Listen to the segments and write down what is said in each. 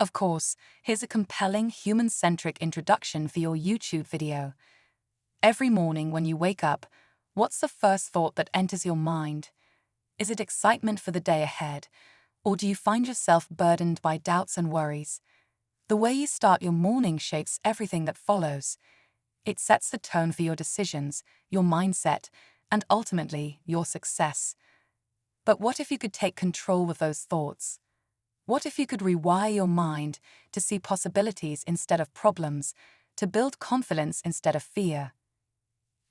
Of course, here's a compelling, human-centric introduction for your YouTube video. Every morning when you wake up, what's the first thought that enters your mind? Is it excitement for the day ahead, or do you find yourself burdened by doubts and worries? The way you start your morning shapes everything that follows. It sets the tone for your decisions, your mindset, and ultimately, your success. But what if you could take control of those thoughts? What if you could rewire your mind to see possibilities instead of problems, to build confidence instead of fear?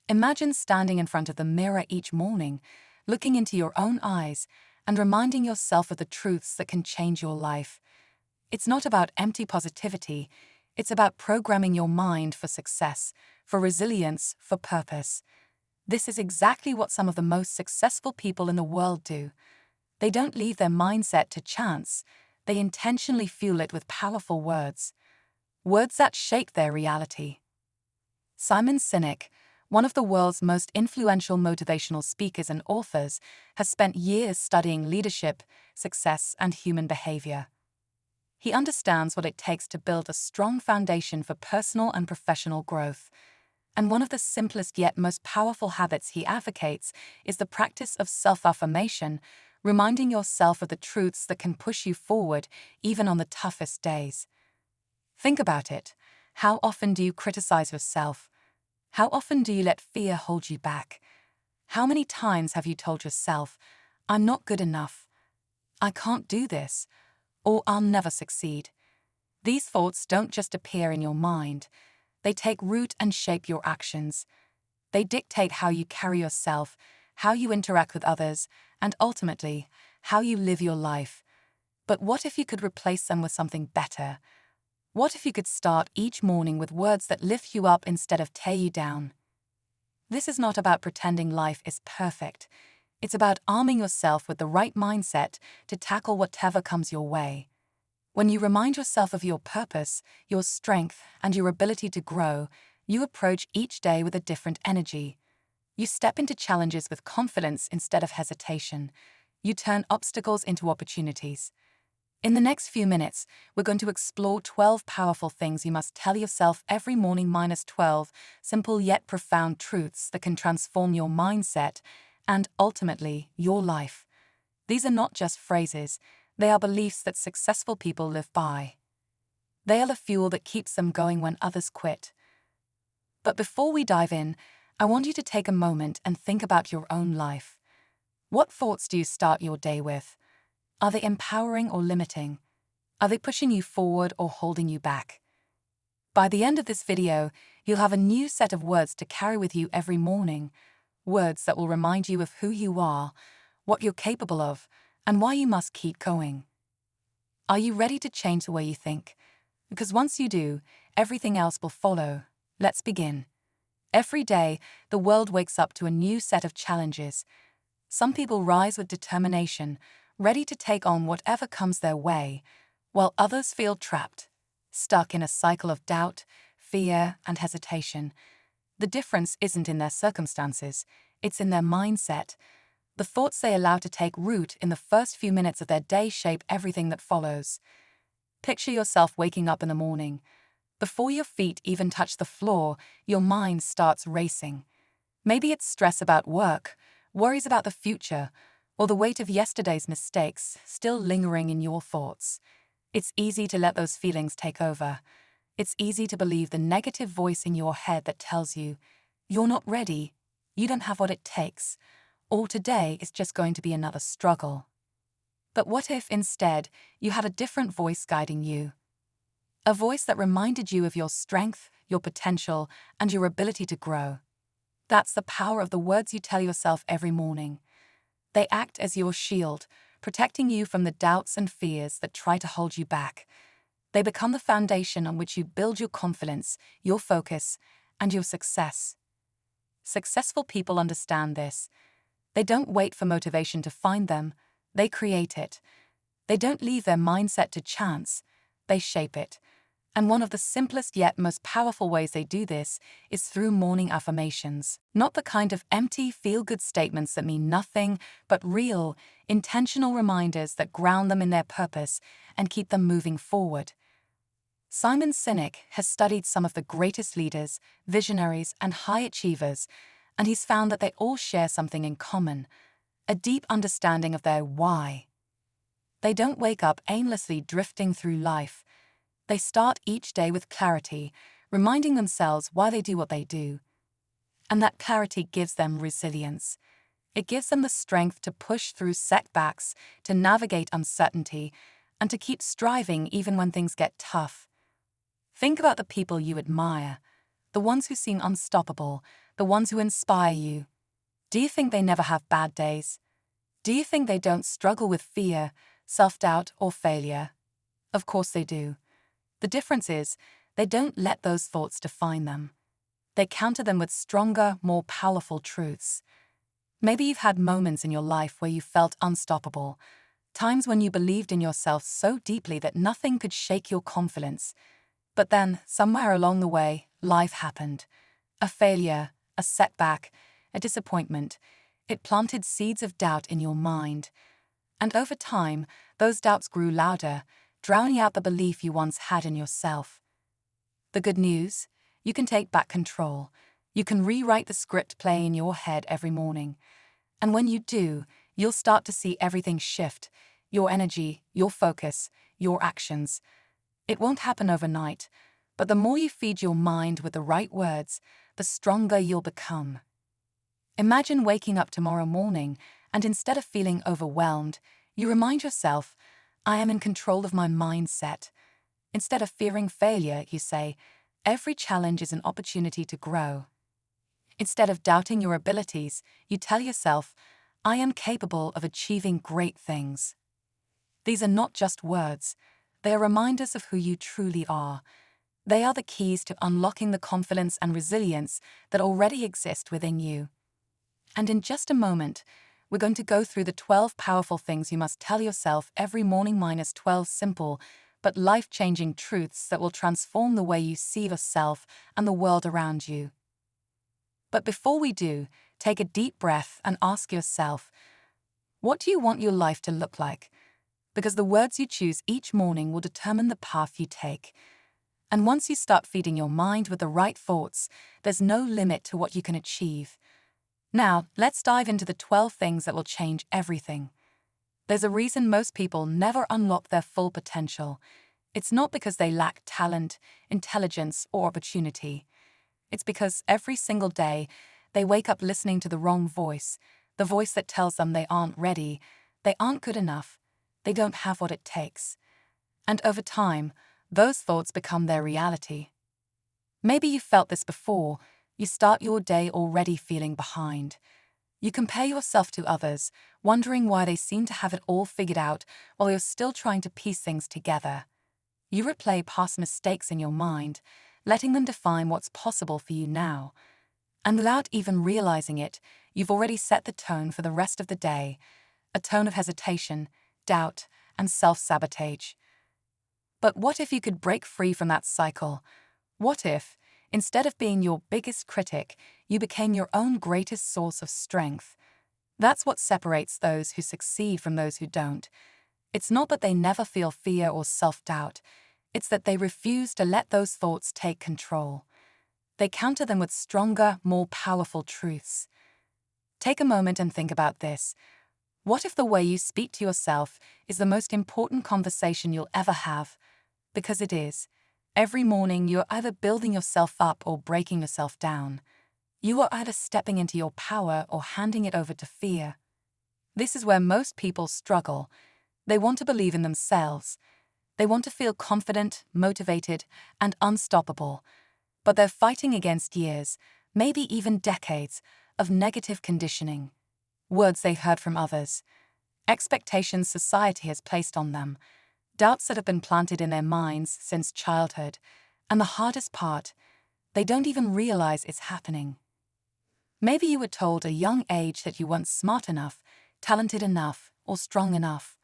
Imagine standing in front of the mirror each morning, looking into your own eyes, and reminding yourself of the truths that can change your life. It's not about empty positivity, it's about programming your mind for success, for resilience, for purpose. This is exactly what some of the most successful people in the world do. They don't leave their mindset to chance. They intentionally fuel it with powerful words. Words that shape their reality. Simon Sinek, one of the world's most influential motivational speakers and authors, has spent years studying leadership, success, and human behavior. He understands what it takes to build a strong foundation for personal and professional growth. And one of the simplest yet most powerful habits he advocates is the practice of self-affirmation, reminding yourself of the truths that can push you forward even on the toughest days. Think about it. How often do you criticize yourself? How often do you let fear hold you back? How many times have you told yourself, "I'm not good enough, I can't do this," or "I'll never succeed"? These thoughts don't just appear in your mind. They take root and shape your actions. They dictate how you carry yourself, how you interact with others, and ultimately, how you live your life. But what if you could replace them with something better? What if you could start each morning with words that lift you up instead of tear you down? This is not about pretending life is perfect. It's about arming yourself with the right mindset to tackle whatever comes your way. When you remind yourself of your purpose, your strength, and your ability to grow, you approach each day with a different energy. You step into challenges with confidence instead of hesitation. You turn obstacles into opportunities. In the next few minutes, we're going to explore 12 powerful things you must tell yourself every morning minus 12 simple yet profound truths that can transform your mindset and, ultimately, your life. These are not just phrases, they are beliefs that successful people live by. They are the fuel that keeps them going when others quit. But before we dive in, I want you to take a moment and think about your own life. What thoughts do you start your day with? Are they empowering or limiting? Are they pushing you forward or holding you back? By the end of this video, you'll have a new set of words to carry with you every morning. Words that will remind you of who you are, what you're capable of, and why you must keep going. Are you ready to change the way you think? Because once you do, everything else will follow. Let's begin. Every day, the world wakes up to a new set of challenges. Some people rise with determination, ready to take on whatever comes their way, while others feel trapped, stuck in a cycle of doubt, fear, and hesitation. The difference isn't in their circumstances, it's in their mindset. The thoughts they allow to take root in the first few minutes of their day shape everything that follows. Picture yourself waking up in the morning. Before your feet even touch the floor, your mind starts racing. Maybe it's stress about work, worries about the future, or the weight of yesterday's mistakes still lingering in your thoughts. It's easy to let those feelings take over. It's easy to believe the negative voice in your head that tells you, "You're not ready, you don't have what it takes," or "Today is just going to be another struggle." But what if, instead, you had a different voice guiding you? A voice that reminded you of your strength, your potential, and your ability to grow. That's the power of the words you tell yourself every morning. They act as your shield, protecting you from the doubts and fears that try to hold you back. They become the foundation on which you build your confidence, your focus, and your success. Successful people understand this. They don't wait for motivation to find them, they create it. They don't leave their mindset to chance, they shape it. And one of the simplest yet most powerful ways they do this is through morning affirmations. Not the kind of empty, feel-good statements that mean nothing, but real, intentional reminders that ground them in their purpose and keep them moving forward. Simon Sinek has studied some of the greatest leaders, visionaries, and high achievers, and he's found that they all share something in common: a deep understanding of their why. They don't wake up aimlessly drifting through life. They start each day with clarity, reminding themselves why they do what they do. And that clarity gives them resilience. It gives them the strength to push through setbacks, to navigate uncertainty, and to keep striving even when things get tough. Think about the people you admire, the ones who seem unstoppable, the ones who inspire you. Do you think they never have bad days? Do you think they don't struggle with fear, self-doubt, or failure? Of course they do. The difference is, they don't let those thoughts define them. They counter them with stronger, more powerful truths. Maybe you've had moments in your life where you felt unstoppable, times when you believed in yourself so deeply that nothing could shake your confidence. But then, somewhere along the way, life happened. A failure, a setback, a disappointment. It planted seeds of doubt in your mind. And over time, those doubts grew louder, drowning out the belief you once had in yourself. The good news? You can take back control. You can rewrite the script playing in your head every morning. And when you do, you'll start to see everything shift: your energy, your focus, your actions. It won't happen overnight, but the more you feed your mind with the right words, the stronger you'll become. Imagine waking up tomorrow morning and instead of feeling overwhelmed, you remind yourself, I am in control of my mindset. Instead of fearing failure, you say, every challenge is an opportunity to grow. Instead of doubting your abilities, you tell yourself, I am capable of achieving great things. These are not just words. They are reminders of who you truly are. They are the keys to unlocking the confidence and resilience that already exist within you. And in just a moment, we're going to go through the 12 powerful things you must tell yourself every morning minus 12 simple but life-changing truths that will transform the way you see yourself and the world around you. But before we do, take a deep breath and ask yourself, what do you want your life to look like? Because the words you choose each morning will determine the path you take. And once you start feeding your mind with the right thoughts, there's no limit to what you can achieve. Now, let's dive into the 12 things that will change everything. There's a reason most people never unlock their full potential. It's not because they lack talent, intelligence, or opportunity. It's because every single day, they wake up listening to the wrong voice, the voice that tells them they aren't ready, they aren't good enough, they don't have what it takes. And over time, those thoughts become their reality. Maybe you've felt this before. You start your day already feeling behind. You compare yourself to others, wondering why they seem to have it all figured out while you're still trying to piece things together. You replay past mistakes in your mind, letting them define what's possible for you now. And without even realizing it, you've already set the tone for the rest of the day, a tone of hesitation, doubt, and self-sabotage. But what if you could break free from that cycle? What if, instead of being your biggest critic, you became your own greatest source of strength? That's what separates those who succeed from those who don't. It's not that they never feel fear or self-doubt. It's that they refuse to let those thoughts take control. They counter them with stronger, more powerful truths. Take a moment and think about this. What if the way you speak to yourself is the most important conversation you'll ever have? Because it is. Every morning you're either building yourself up or breaking yourself down. You are either stepping into your power or handing it over to fear. This is where most people struggle. They want to believe in themselves. They want to feel confident, motivated, and unstoppable. But they're fighting against years, maybe even decades, of negative conditioning. Words they've heard from others, expectations society has placed on them, doubts that have been planted in their minds since childhood, and the hardest part, they don't even realize it's happening. Maybe you were told at a young age that you weren't smart enough, talented enough, or strong enough.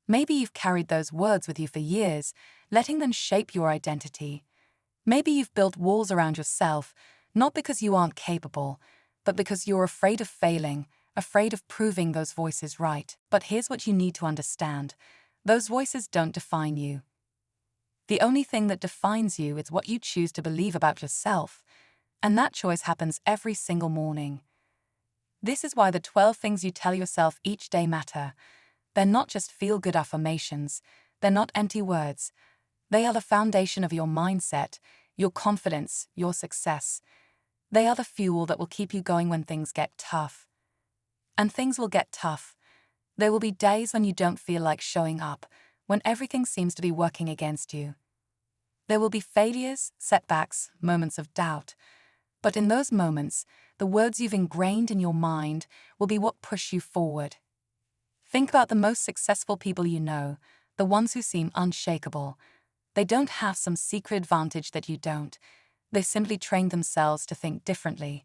Maybe you've carried those words with you for years, letting them shape your identity. Maybe you've built walls around yourself, not because you aren't capable, but because you're afraid of failing, afraid of proving those voices right. But here's what you need to understand. Those voices don't define you. The only thing that defines you is what you choose to believe about yourself, and that choice happens every single morning. This is why the 12 things you tell yourself each day matter. They're not just feel-good affirmations. They're not empty words. They are the foundation of your mindset, your confidence, your success. They are the fuel that will keep you going when things get tough. And things will get tough. There will be days when you don't feel like showing up, when everything seems to be working against you. There will be failures, setbacks, moments of doubt. But in those moments, the words you've ingrained in your mind will be what push you forward. Think about the most successful people you know, the ones who seem unshakable. They don't have some secret advantage that you don't. They've simply trained themselves to think differently.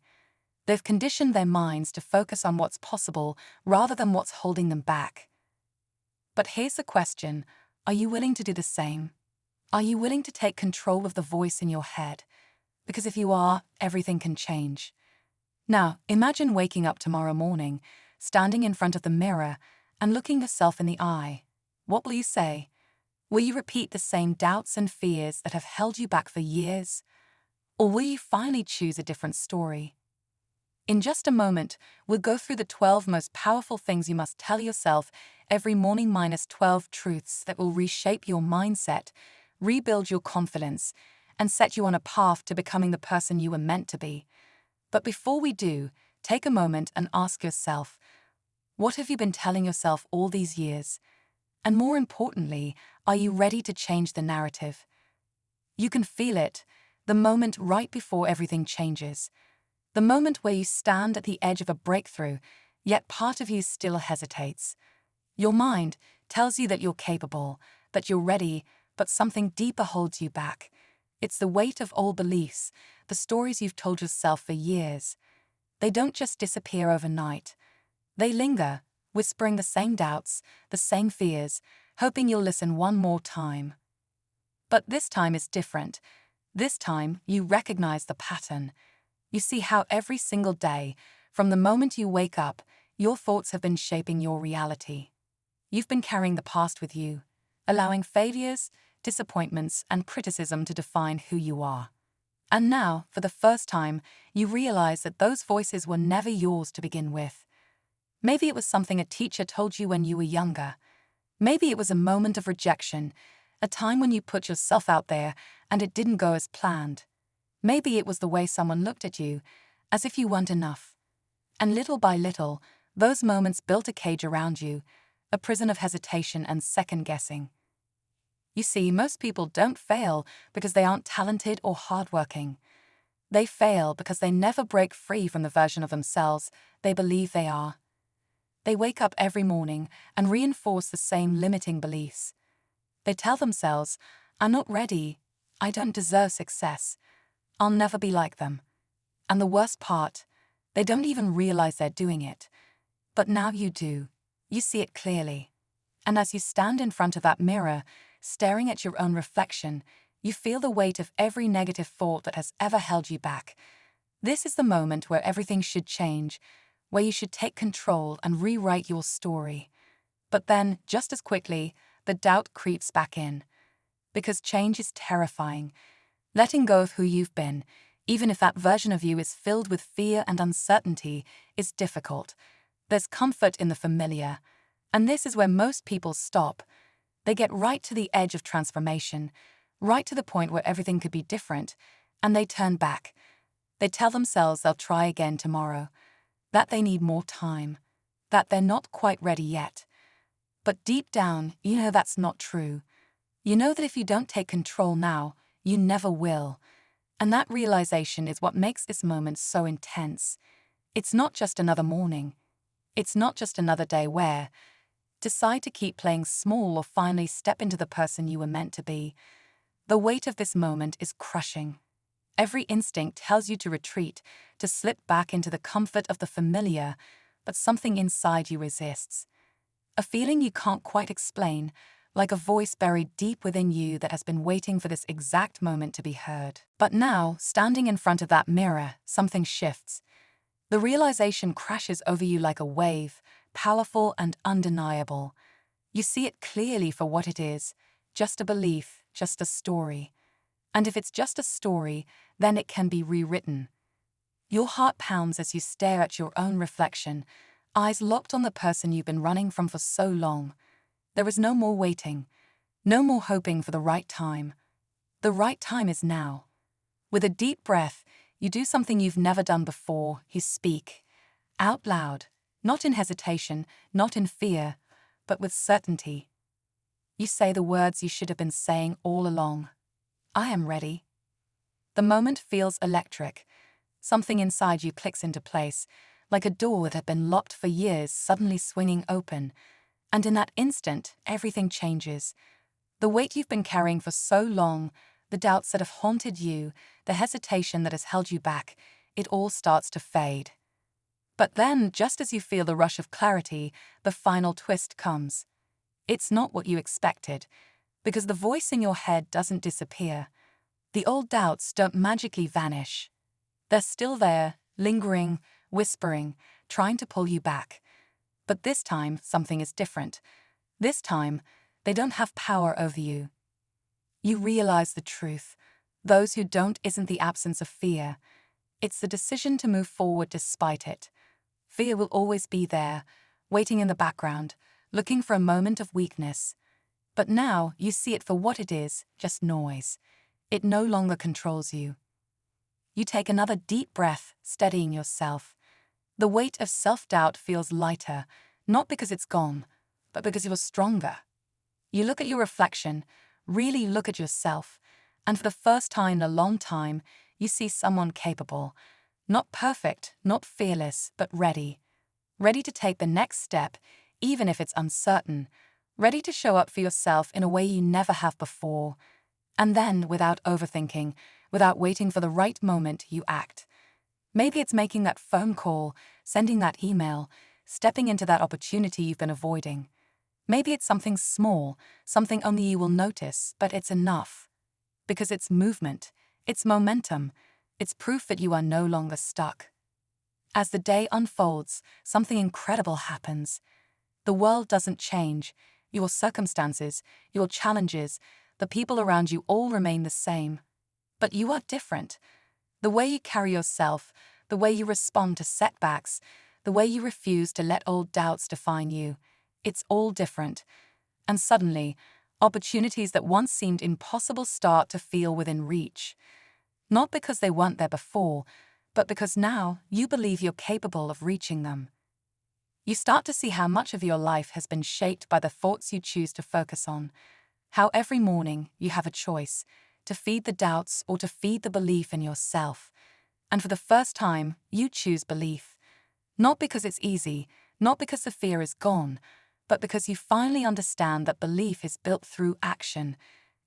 They've conditioned their minds to focus on what's possible rather than what's holding them back. But here's the question: are you willing to do the same? Are you willing to take control of the voice in your head? Because if you are, everything can change. Now, imagine waking up tomorrow morning, standing in front of the mirror, and looking yourself in the eye. What will you say? Will you repeat the same doubts and fears that have held you back for years? Or will you finally choose a different story? In just a moment, we'll go through the 12 most powerful things you must tell yourself every morning, minus 12 truths that will reshape your mindset, rebuild your confidence, and set you on a path to becoming the person you were meant to be. But before we do, take a moment and ask yourself, what have you been telling yourself all these years? And more importantly, are you ready to change the narrative? You can feel it, the moment right before everything changes. The moment where you stand at the edge of a breakthrough, yet part of you still hesitates. Your mind tells you that you're capable, that you're ready, but something deeper holds you back. It's the weight of old beliefs, the stories you've told yourself for years. They don't just disappear overnight. They linger, whispering the same doubts, the same fears, hoping you'll listen one more time. But this time is different. This time, you recognize the pattern. You see how every single day, from the moment you wake up, your thoughts have been shaping your reality. You've been carrying the past with you, allowing failures, disappointments, and criticism to define who you are. And now, for the first time, you realize that those voices were never yours to begin with. Maybe it was something a teacher told you when you were younger. Maybe it was a moment of rejection, a time when you put yourself out there and it didn't go as planned. Maybe it was the way someone looked at you, as if you weren't enough. And little by little, those moments built a cage around you, a prison of hesitation and second-guessing. You see, most people don't fail because they aren't talented or hardworking. They fail because they never break free from the version of themselves they believe they are. They wake up every morning and reinforce the same limiting beliefs. They tell themselves, I'm not ready, I don't deserve success, I'll never be like them. And the worst part, they don't even realize they're doing it. But now you do. You see it clearly. And as you stand in front of that mirror, staring at your own reflection, you feel the weight of every negative thought that has ever held you back. This is the moment where everything should change, where you should take control and rewrite your story. But then, just as quickly, the doubt creeps back in. Because change is terrifying. Letting go of who you've been, even if that version of you is filled with fear and uncertainty, is difficult. There's comfort in the familiar. And this is where most people stop. They get right to the edge of transformation, right to the point where everything could be different, and they turn back. They tell themselves they'll try again tomorrow, that they need more time, that they're not quite ready yet. But deep down, you know that's not true. You know that if you don't take control now, you never will. And that realization is what makes this moment so intense. It's not just another morning. It's not just another day where decide to keep playing small or finally step into the person you were meant to be. The weight of this moment is crushing. Every instinct tells you to retreat, to slip back into the comfort of the familiar, but something inside you resists. A feeling you can't quite explain, like a voice buried deep within you that has been waiting for this exact moment to be heard. But now, standing in front of that mirror, something shifts. The realization crashes over you like a wave, powerful and undeniable. You see it clearly for what it is, just a belief, just a story. And if it's just a story, then it can be rewritten. Your heart pounds as you stare at your own reflection, eyes locked on the person you've been running from for so long. There is no more waiting, no more hoping for the right time. The right time is now. With a deep breath, you do something you've never done before. You speak, out loud, not in hesitation, not in fear, but with certainty. You say the words you should have been saying all along. I am ready. The moment feels electric. Something inside you clicks into place, like a door that had been locked for years suddenly swinging open. And in that instant, everything changes. The weight you've been carrying for so long, the doubts that have haunted you, the hesitation that has held you back, it all starts to fade. But then, just as you feel the rush of clarity, the final twist comes. It's not what you expected, because the voice in your head doesn't disappear. The old doubts don't magically vanish. They're still there, lingering, whispering, trying to pull you back. But this time, something is different. This time, they don't have power over you. You realize the truth. Those who don't isn't the absence of fear. It's the decision to move forward despite it. Fear will always be there, waiting in the background, looking for a moment of weakness. But now you see it for what it is, just noise. It no longer controls you. You take another deep breath, steadying yourself. The weight of self-doubt feels lighter, not because it's gone, but because you're stronger. You look at your reflection, really look at yourself, and for the first time in a long time, you see someone capable. Not perfect, not fearless, but ready. Ready to take the next step, even if it's uncertain. Ready to show up for yourself in a way you never have before. And then, without overthinking, without waiting for the right moment, you act. Maybe it's making that phone call, sending that email, stepping into that opportunity you've been avoiding. Maybe it's something small, something only you will notice, but it's enough. Because it's movement, it's momentum, it's proof that you are no longer stuck. As the day unfolds, something incredible happens. The world doesn't change. Your circumstances, your challenges, the people around you all remain the same. But you are different. The way you carry yourself, the way you respond to setbacks, the way you refuse to let old doubts define you, it's all different. And suddenly, opportunities that once seemed impossible start to feel within reach. Not because they weren't there before, but because now you believe you're capable of reaching them. You start to see how much of your life has been shaped by the thoughts you choose to focus on. How every morning you have a choice, to feed the doubts or to feed the belief in yourself. And for the first time, you choose belief. Not because it's easy, not because the fear is gone, but because you finally understand that belief is built through action.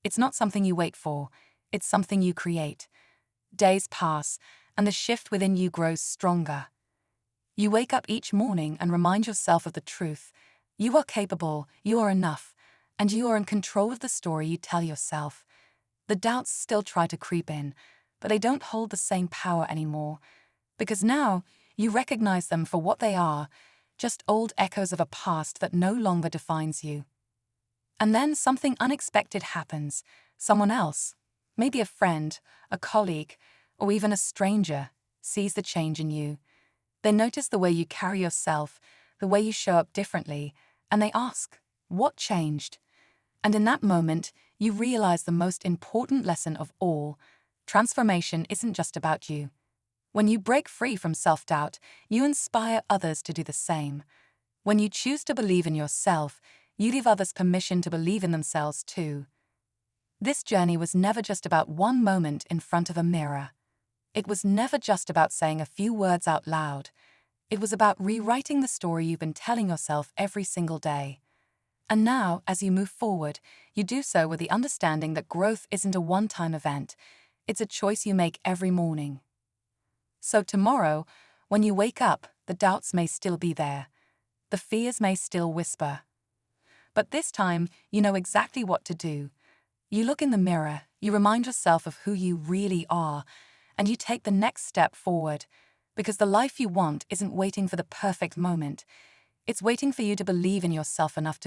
It's not something you wait for, it's something you create. Days pass, and the shift within you grows stronger. You wake up each morning and remind yourself of the truth. You are capable, you are enough, and you are in control of the story you tell yourself. The doubts still try to creep in, but they don't hold the same power anymore, because now you recognize them for what they are, just old echoes of a past that no longer defines you. And then something unexpected happens. Someone else, maybe a friend, a colleague, or even a stranger, sees the change in you. They notice the way you carry yourself, the way you show up differently, and they ask, what changed? And in that moment, you realize the most important lesson of all. Transformation isn't just about you. When you break free from self-doubt, you inspire others to do the same. When you choose to believe in yourself, you give others permission to believe in themselves too. This journey was never just about one moment in front of a mirror. It was never just about saying a few words out loud. It was about rewriting the story you've been telling yourself every single day. And now, as you move forward, you do so with the understanding that growth isn't a one-time event. It's a choice you make every morning. So tomorrow, when you wake up, the doubts may still be there. The fears may still whisper. But this time, you know exactly what to do. You look in the mirror, you remind yourself of who you really are, and you take the next step forward. Because the life you want isn't waiting for the perfect moment. It's waiting for you to believe in yourself enough to